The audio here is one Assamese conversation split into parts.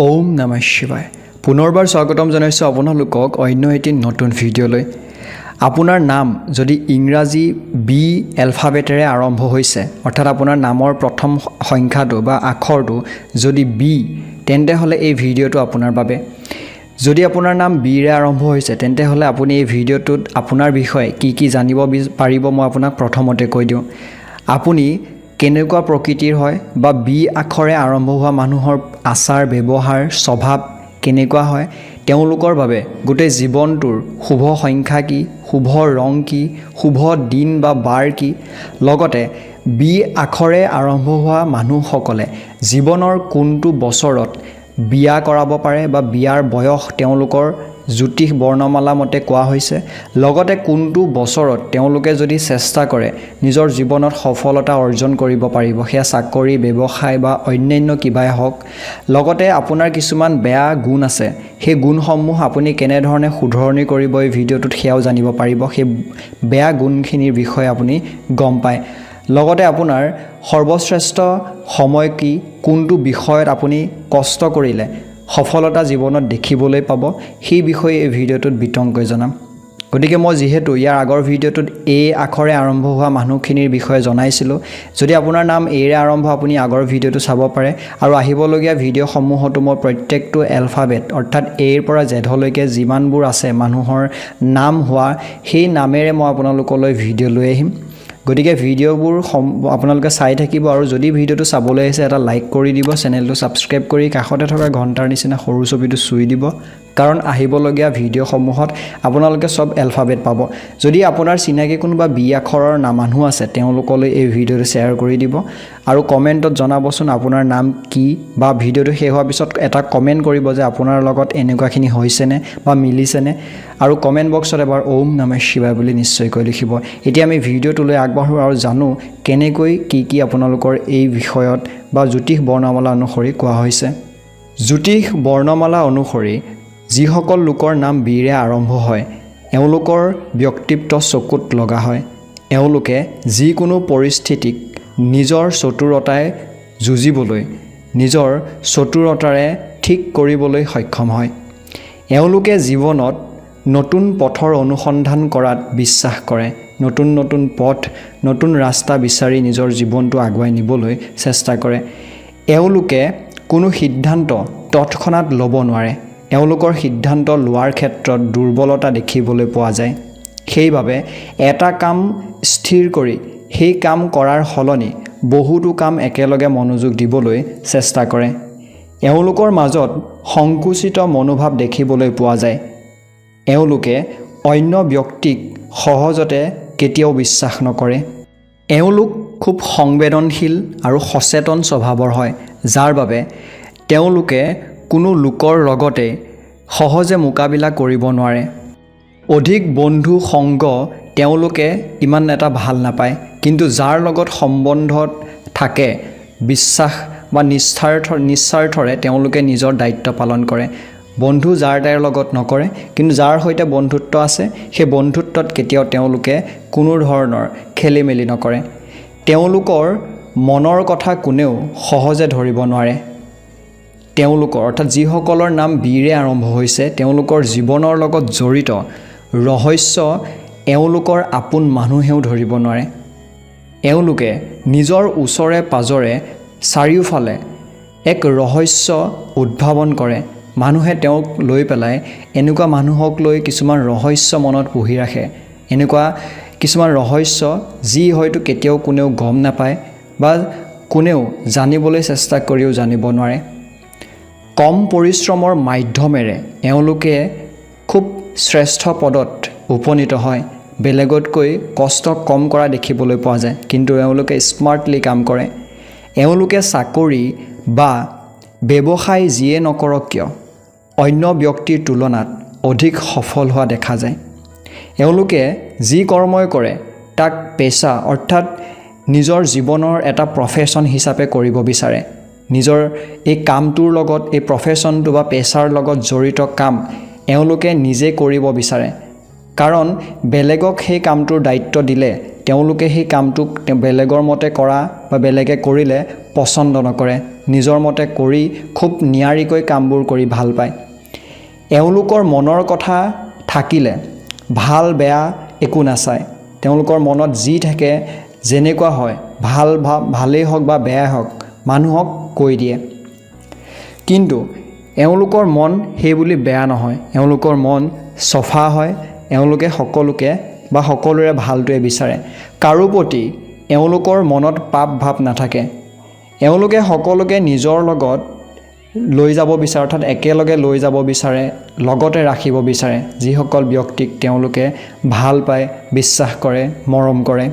ওম নমঃ শিৱায় পুনৰবাৰ স্বাগতম জনাইছোঁ আপোনালোকক অন্য এটি নতুন ভিডিঅ'লৈ। আপোনাৰ নাম যদি ইংৰাজী বি এলফাবেটেৰে আৰম্ভ হৈছে, অৰ্থাৎ আপোনাৰ নামৰ প্ৰথম সংখ্যাটো বা আখৰটো যদি বি, তেন্তে হ'লে এই ভিডিঅ'টো আপোনাৰ বাবে। যদি আপোনাৰ নাম বিৰে আৰম্ভ হৈছে, তেন্তে হ'লে আপুনি এই ভিডিঅ'টোত আপোনাৰ বিষয়ে কি জানিব পাৰিব মই আপোনাক প্ৰথমতে কৈ দিওঁ। আপুনি কেনেকুৱা প্ৰকৃতিৰ হয় বা বি আখৰে আৰম্ভ হোৱা মানুহৰ আচাৰ ব্যৱহাৰ স্বভাৱ কেনেকুৱা হয়, তেওঁলোকৰ বাবে গোটেই জীৱনটোৰ শুভ সংখ্যা কি, শুভ ৰং কি, শুভ দিন বা বাৰ কি, লগতে বি আখৰে আৰম্ভ হোৱা মানুহসকলে জীৱনৰ কোনটো বছৰত বিয়া কৰাব পাৰে বা বিয়াৰ বয়স তেওঁলোকৰ জ্যোতিষ বৰ্ণমালা মতে কোৱা হৈছে, লগতে কোনটো বছৰত তেওঁলোকে যদি চেষ্টা কৰে নিজৰ জীৱনত সফলতা অৰ্জন কৰিব পাৰিব, সেয়া চাকৰি ব্যৱসায় বা অন্যান্য কিবাই হওক। লগতে আপোনাৰ কিছুমান বেয়া গুণ আছে, সেই গুণসমূহ আপুনি কেনেধৰণে শুধৰণি কৰিব এই ভিডিঅ'টোত সেয়াও জানিব পাৰিব। সেই বেয়া গুণখিনিৰ বিষয়ে আপুনি গম পায়। লগতে আপোনাৰ সৰ্বশ্ৰেষ্ঠ সময় কি, কোনটো বিষয়ত আপুনি কষ্ট কৰিলে সফলতা জীৱনত দেখিবলৈ পাব, সেই বিষয়ে এই ভিডিঅ'টোত বিতংকৈ জনাম। গতিকে মই যিহেতু ইয়াৰ আগৰ ভিডিঅ'টোত এ আখৰে আৰম্ভ হোৱা মানুহখিনিৰ বিষয়ে জনাইছিলোঁ, যদি আপোনাৰ নাম এৰে আৰম্ভ, আপুনি আগৰ ভিডিঅ'টো চাব পাৰে। আৰু আহিবলগীয়া ভিডিঅ'সমূহতো মই প্ৰত্যেকটো এলফাবেট অৰ্থাৎ এৰ পৰা জেডলৈকে যিমানবোৰ আছে মানুহৰ নাম হোৱা, সেই নামেৰে মই আপোনালোকলৈ ভিডিঅ' লৈ আহিম। গতিকে ভিডিঅ'বোৰ আপোনালোকে চাই থাকিব, আৰু যদি ভিডিঅ'টো চাবলৈ আহিছে এটা লাইক কৰি দিব, চেনেলটো ছাবস্ক্ৰাইব কৰি কাষতে থকা ঘণ্টাৰ নিচিনা সৰু ছবিটো চুই দিব, কাৰণ আহিবলগীয়া ভিডিঅ'সমূহত আপোনালোকে চব এলফাবেট পাব। যদি আপোনাৰ চিনাকি কোনোবা বি আখৰৰ মানুহ আছে, তেওঁলোকলৈ এই ভিডিঅ'টো শ্বেয়াৰ কৰি দিব আৰু কমেণ্টত জনাবচোন আপোনাৰ নাম কি, বা ভিডিঅ'টো শেষ হোৱাৰ পিছত এটা কমেণ্ট কৰিব যে আপোনাৰ লগত এনেকুৱাখিনি হৈছেনে বা মিলিছেনে, আৰু কমেণ্ট বক্সত এবাৰ ওম নমঃ শিৱায় বুলি নিশ্চয়কৈ লিখিব। এতিয়া আমি ভিডিঅ'টোলৈ আগবাঢ়োঁ আৰু জানো কেনেকৈ কি আপোনালোকৰ এই বিষয়ত বা জ্যোতিষ বৰ্ণমালা অনুসৰি কোৱা হৈছে। জ্যোতিষ বৰ্ণমালা অনুসৰি যিসকল লোকৰ নাম বিৰে আৰম্ভ হয়, এওঁলোকৰ ব্যক্তিত্ব চকুত লগা হয়। এওঁলোকে যিকোনো পৰিস্থিতিক নিজৰ চতুৰতাই যুঁজিবলৈ, নিজৰ চতুৰতাৰে ঠিক কৰিবলৈ সক্ষম হয়। এওঁলোকে জীৱনত নতুন পথৰ অনুসন্ধান কৰাত বিশ্বাস কৰে, নতুন নতুন পথ, নতুন ৰাস্তা বিচাৰি নিজৰ জীৱনটো আগুৱাই নিবলৈ চেষ্টা কৰে। এওঁলোকে কোনো সিদ্ধান্ত তৎক্ষণাত ল'ব নোৱাৰে, এওঁলোকৰ সিদ্ধান্ত লোৱাৰ ক্ষেত্ৰত দুৰ্বলতা দেখিবলৈ পোৱা যায়। সেইবাবে এটা কাম স্থিৰ কৰি সেই কাম কৰাৰ সলনি বহুতো কাম একেলগে মনোযোগ দিবলৈ চেষ্টা কৰে। এওঁলোকৰ মাজত সংকুচিত মনোভাৱ দেখিবলৈ পোৱা যায়। এওঁলোকে অন্য ব্যক্তিক সহজতে কেতিয়াও বিশ্বাস নকৰে। এওঁলোক খুব সংবেদনশীল আৰু সচেতন স্বভাৱৰ হয়, যাৰ বাবে তেওঁলোকে কোনো লোকৰ লগতে সহজে মোকাবিলা কৰিব নোৱাৰে। অধিক বন্ধু সংগ তেওঁলোকে ইমান এটা ভাল নাপায়, কিন্তু যাৰ লগত সম্বন্ধত থাকে বিশ্বাস বা নিস্বাৰ্থৰে তেওঁলোকে নিজৰ দায়িত্ব পালন কৰে। বন্ধু যাৰ তাৰ লগত নকৰে, কিন্তু যাৰ সৈতে বন্ধুত্ব আছে সেই বন্ধুত্বত কেতিয়াও তেওঁলোকে কোনো ধৰণৰ খেলি মেলি নকৰে। তেওঁলোকৰ মনৰ কথা কোনেও সহজে ধৰিব নোৱাৰে। তেওঁলোকৰ অৰ্থাৎ যিসকলৰ নাম বিৰে আৰম্ভ হৈছে, তেওঁলোকৰ জীৱনৰ লগত জড়িত ৰহস্য এওঁলোকৰ আপোন মানুহেও ধৰিব নোৱাৰে। এওঁলোকে নিজৰ ওচৰে পাজৰে চাৰিওফালে এক ৰহস্য উদ্ভাৱন কৰে। মানুহে তেওঁক লৈ পেলাই এনেকুৱা মানুহক লৈ কিছুমান ৰহস্য মনত পুহি ৰাখে, এনেকুৱা কিছুমান ৰহস্য যি হয়তো কেতিয়াও কোনেও গম নাপায় বা কোনেও জানিবলৈ চেষ্টা কৰিও জানিব নোৱাৰে। কম পৰিশ্ৰমৰ মাধ্যমেৰে এওঁলোকে খুব শ্ৰেষ্ঠ পদত উপনীত হয়। বেলেগতকৈ কষ্ট কম কৰা দেখিবলৈ পোৱা যায়, কিন্তু এওঁলোকে স্মাৰ্টলি কাম কৰে। এওঁলোকে চাকৰি বা ব্যৱসায় যিয়ে নকৰক কিয় অন্য ব্যক্তিৰ তুলনাত অধিক সফল হোৱা দেখা যায়। এওঁলোকে যি কৰ্মই কৰে তাক পেচা অৰ্থাৎ নিজৰ জীৱনৰ এটা প্ৰফেশ্যন হিচাপে কৰিব বিচাৰে। নিজৰ এই কামটোৰ লগত, এই প্ৰফেশ্যনটো বা পেচাৰ লগত জড়িত কাম এওঁলোকে নিজে কৰিব বিচাৰে, কাৰণ বেলেগক সেই কামটোৰ দায়িত্ব দিলে তেওঁলোকে সেই কামটোক বেলেগৰ মতে কৰা বা বেলেগে কৰিলে পছন্দ নকৰে নিজৰ মতে কৰি খুব নিয়াৰিকৈ কামবোৰ কৰি ভাল পায় এওঁলোকৰ মনৰ কথা থাকিলে ভাল বেয়া একো নাচায় তেওঁলোকৰ মনত যি থাকে যেনেকুৱা হয় ভালেই হওক বা বেয়াই হওক মানুহক কৈ দিয়ে কিন্তু এওঁলোকৰ মন সেই বুলি বেয়া নহয় এওঁলোকৰ মন সফা হয় এওঁলোকে সকলোকে বা সকলোৰে ভালটোৱে বিচাৰে কাৰো প্ৰতি এওঁলোকৰ মনত পাপ ভাৱ নাথাকে এওঁলোকে সকলোকে নিজৰ লগত লৈ যাব বিচাৰে অৰ্থাৎ একেলগে লৈ যাব বিচাৰে লগতে ৰাখিব বিচাৰে যিসকল ব্যক্তিক তেওঁলোকে ভাল পায় বিশ্বাস কৰে মৰম কৰে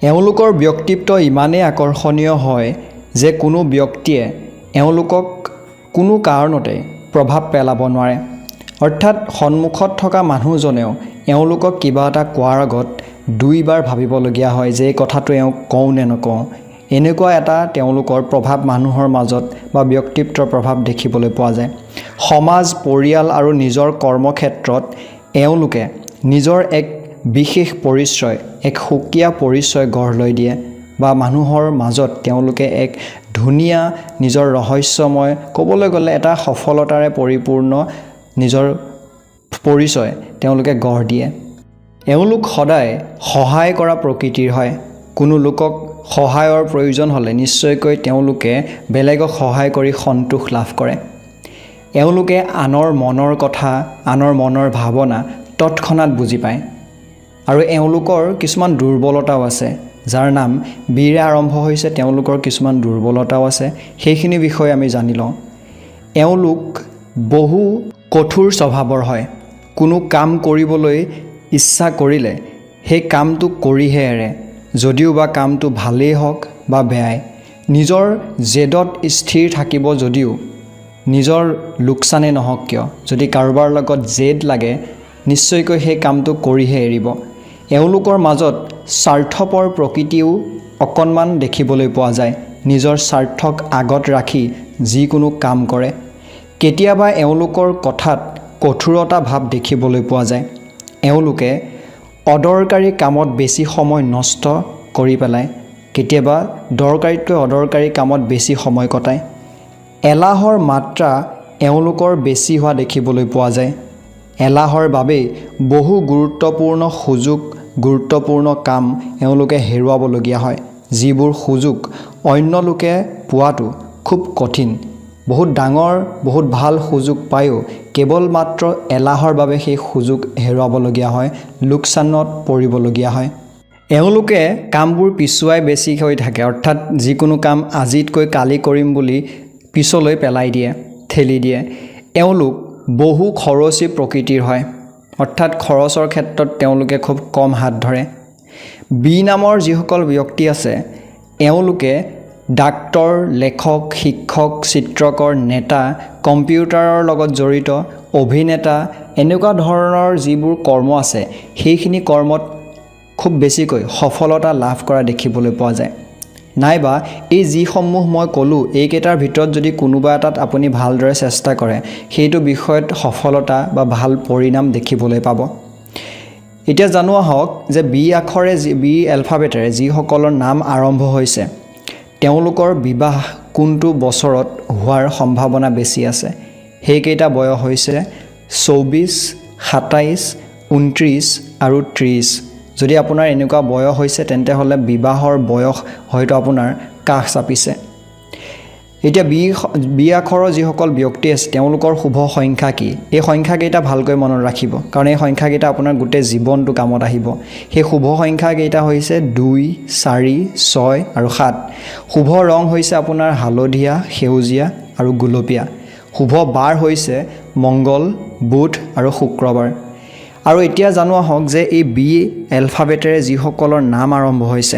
এওঁলোকৰ ব্যক্তিত্ব ইমানেই আকৰ্ষণীয় হয় যে কোনো ব্যক্তিয়ে এওঁলোকক কোনো কাৰণতে প্ৰভাৱ পেলাব নোৱাৰে অৰ্থাৎ সন্মুখত থকা মানুহজনেও এওঁলোকক কিবা এটা কোৱাৰ আগত দুইবাৰ ভাবিবলগীয়া হয় যে এই কথাটো এওঁ কওঁ নে নকওঁ এনেকুৱা এটা তেওঁলোকৰ প্ৰভাৱ মানুহৰ মাজত বা ব্যক্তিত্বৰ প্ৰভাৱ দেখিবলৈ পোৱা যায় সমাজ পৰিয়াল আৰু নিজৰ কৰ্মক্ষেত্ৰত এওঁলোকে নিজৰ এক বিশেষ পৰিচয় এক সুকীয়া পৰিচয় গঢ় লৈ দিয়ে বা মানুহৰ মাজত তেওঁলোকে এক ধুনীয়া নিজৰ ৰহস্যময় ক'বলৈ গ'লে এটা সফলতাৰে পৰিপূৰ্ণ নিজৰ পৰিচয় তেওঁলোকে গঢ় দিয়ে এওঁলোক সদায় সহায় কৰা প্ৰকৃতিৰ হয় কোনো লোকক সহায়ৰ প্ৰয়োজন হ'লে নিশ্চয়কৈ তেওঁলোকে বেলেগক সহায় কৰি সন্তোষ লাভ কৰে এওঁলোকে আনৰ মনৰ কথা আনৰ মনৰ ভাৱনা তৎক্ষণাত বুজি পায় আৰু এওঁলোকৰ কিছুমান দুৰ্বলতাও আছে যাৰ নাম বিৰে আৰম্ভ হৈছে তেওঁলোকৰ কিছুমান দুৰ্বলতাও আছে সেইখিনি বিষয়ে আমি জানি লওঁ এওঁলোক বহু কঠোৰ স্বভাৱৰ হয় কোনো কাম কৰিবলৈ ইচ্ছা কৰিলে সেই কামটো কৰিহে এৰে যদিও বা কামটো ভালেই হওক বা বেয়াই নিজৰ জেদত স্থিৰ থাকিব যদিও নিজৰ লোকচানে নহওক কিয় যদি কাৰোবাৰ লগত জেদ লাগে নিশ্চয়কৈ সেই কামটো কৰিহে এৰিব এওঁলোকৰ মাজত স্বাৰ্থপৰ প্ৰকৃতিও অকণমান দেখিবলৈ পোৱা যায় নিজৰ স্বাৰ্থক আগত ৰাখি যিকোনো কাম কৰে কেতিয়াবা এওঁলোকৰ কথাত কঠোৰতা ভাৱ দেখিবলৈ পোৱা যায় এওঁলোকে অদৰকাৰী কামত বেছি সময় নষ্ট কৰি পেলায় কেতিয়াবা দৰকাৰীতকৈ অদৰকাৰী কামত বেছি সময় কটায় এলাহৰ মাত্ৰা এওঁলোকৰ বেছি হোৱা দেখিবলৈ পোৱা যায় এলাহৰ বাবেই বহু গুৰুত্বপূৰ্ণ সুযোগ গুৰুত্বপূৰ্ণ কাম এওঁলোকে হেৰুৱাবলগীয়া হয় যিবোৰ সুযোগ অন্য লোকে পোৱাটো খুব কঠিন বহুত ডাঙৰ বহুত ভাল সুযোগ পায়ো কেৱল মাত্ৰ এলাহৰ বাবে সেই সুযোগ হেৰুৱাবলগীয়া হয় লোকচানত পৰিবলগীয়া হয় এওঁলোকে কামবোৰ পিছুৱাই বেছি হৈ থাকে অৰ্থাৎ যিকোনো কাম আজিতকৈ কালি কৰিম বুলি পিছলৈ পেলাই দিয়ে ঠেলি দিয়ে এওঁলোক বহু খৰচী প্ৰকৃতিৰ হয় অৰ্থাৎ খৰচৰ ক্ষেত্ৰত তেওঁলোকে খুব কম হাত ধৰে বি নামৰ যিসকল ব্যক্তি আছে এওঁলোকে ডাক্তৰ লেখক শিক্ষক চিত্ৰকৰ নেতা কম্পিউটাৰৰ লগত জড়িত অভিনেতা এনেকুৱা ধৰণৰ যিবোৰ কৰ্ম আছে সেইখিনি কৰ্মত খুব বেছিকৈ সফলতা লাভ কৰা দেখিবলৈ পোৱা যায় নাইবা এই যিসমূহ মই ক'লোঁ এইকেইটাৰ ভিতৰত যদি কোনোবা এটাত আপুনি ভালদৰে চেষ্টা কৰে সেইটো বিষয়ত সফলতা বা ভাল পৰিণাম দেখিবলৈ পাব এতিয়া জানোৱা হওক যে বি এলফাবেটেৰে যিসকলৰ নাম আৰম্ভ হৈছে তেওঁলোকৰ বিবাহ কোনটো বছৰত হোৱাৰ সম্ভাৱনা বেছি আছে সেইকেইটা বয়স হৈছে 24, 27, 29 আৰু 30 যদি আপোনাৰ এনেকুৱা বয়স হৈছে তেন্তে হ'লে বিবাহৰ বয়স হয়তো আপোনাৰ কাষ চাপিছে এতিয়া বি আখৰৰ যিসকল ব্যক্তি আছে তেওঁলোকৰ শুভ সংখ্যা কি এই সংখ্যাকেইটা ভালকৈ মনত ৰাখিব কাৰণ এই সংখ্যাকেইটা আপোনাৰ গোটেই জীৱনটো কামত আহিব সেই শুভ সংখ্যাকেইটা হৈছে 2, 4, 6 আৰু 7 শুভ ৰং হৈছে আপোনাৰ হালধীয়া সেউজীয়া আৰু গুলপীয়া শুভ বাৰ হৈছে মংগল বুধ আৰু শুক্ৰবাৰ আৰু এতিয়া জানোৱা হওক যে এই বি এলফাবেটেৰে যিসকলৰ নাম আৰম্ভ হৈছে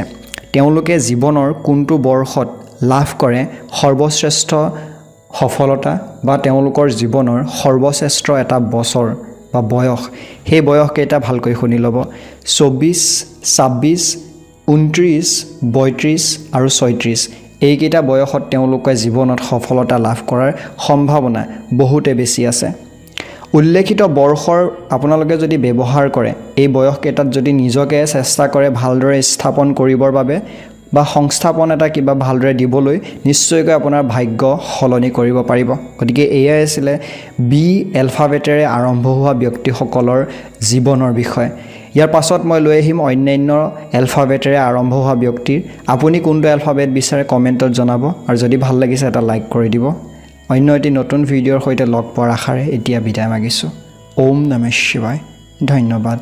তেওঁলোকে জীৱনৰ কোনটো বৰ্ষত লাভ কৰে সৰ্বশ্ৰেষ্ঠ সফলতা বা তেওঁলোকৰ জীৱনৰ সৰ্বশ্ৰেষ্ঠ এটা বছৰ বা বয়স সেই বয়সকেইটা ভালকৈ শুনি ল'ব 24, 26, 29, 32 আৰু 36 এইকেইটা বয়সত তেওঁলোকে জীৱনত সফলতা লাভ কৰাৰ সম্ভাৱনা বহুতে বেছি আছে উল্লেখিত বৰ্ষৰ আপোনালোকে যদি ব্যৱহাৰ কৰে এই বয়সকেইটাত যদি নিজকে চেষ্টা কৰে ভালদৰে স্থাপন কৰিবৰ বাবে বা সংস্থাপন এটা কিবা ভালদৰে দিবলৈ নিশ্চয়কৈ আপোনাৰ ভাগ্য সলনি কৰিব পাৰিব গতিকে এয়াই আছিলে বি এলফাবেটেৰে আৰম্ভ হোৱা ব্যক্তিসকলৰ জীৱনৰ বিষয় ইয়াৰ পাছত মই লৈ আহিম অন্যান্য এলফাবেটেৰে আৰম্ভ হোৱা ব্যক্তিৰ আপুনি কোনটো এলফাবেট বিচাৰে কমেণ্টত জনাব আৰু যদি ভাল লাগিছে এটা লাইক কৰি দিব অন্য এটি নতুন ভিডিঅ'ৰ সৈতে লগ পোৱাৰ আশাৰে এতিয়া বিদায় মাগিছোঁ ওম নমঃ শিৱায় ধন্যবাদ